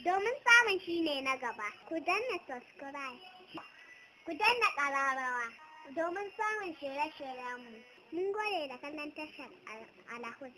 Domin samun shi ne na gaba, ku danna subscribe, ku danna ƙararrawa domin samun shirye-shiryenmu. Mun gode da kallon tashar Alahus.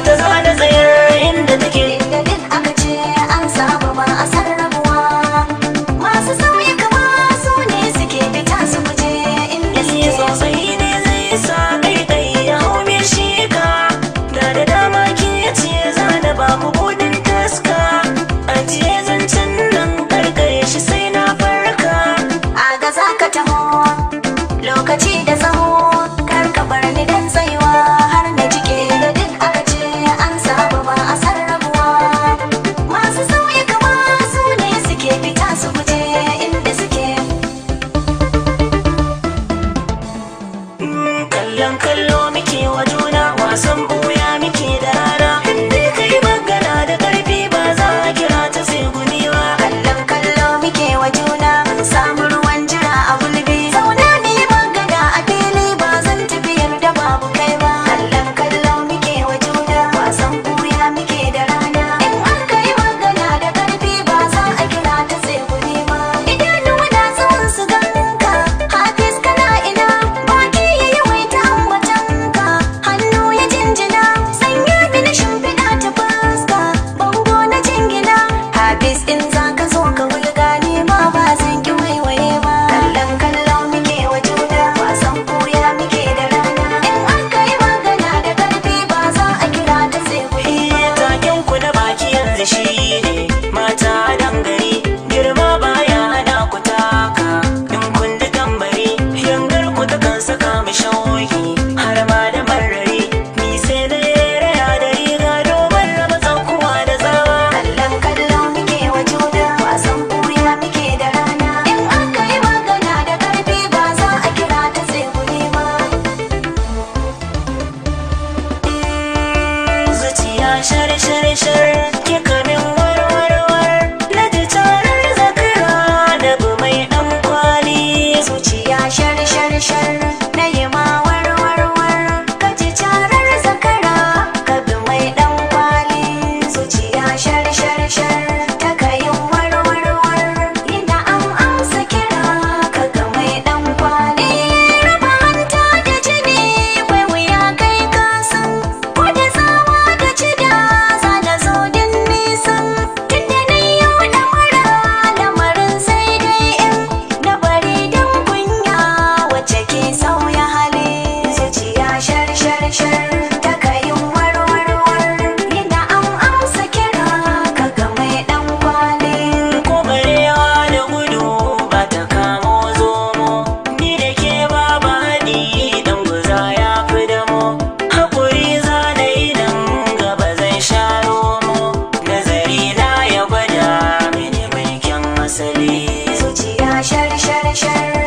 Ta zana tsayar inda take inda duk aka ce an saba ba a sarrafuwa. Masu sauyi kama su ne suke fita su guje inda suke sosai ne zai sa kai ya hau mai shika da dama ke ce zana ba mu budin taska ajiye zancen nan karkare shi sai na farka a ga za ka taho lokaci da tsaho kar ka bar ni dan tsayuwa har na jike da duk aka ce an saba ba a sarrafuwa. Masu sauyi kama su ne suke fita su guje inda suke kallon kallo muke wa juna wasan buya muke da rana inda kai magana da karfi ba za a kira ta sai guniwa kallon kallo muke wa juna samu ruwan jira a gulbi zauna ne magana a fili ba zan tafiyar da babu kai ba. Kallon kallo muke wa juna wasan buya muke da rana in an kai magana da karfi ba za a kira ta sai guni ba. Idanuwa na son su ganka Hafiz kana ina baki ya yawaita ambatanka hannu ya jinjina sanya mini shimfiɗa ta fuska bango na jingina Hafiz in za ka zo ka wulga ni ma ba zan ki waiwaye dariya shar shar shar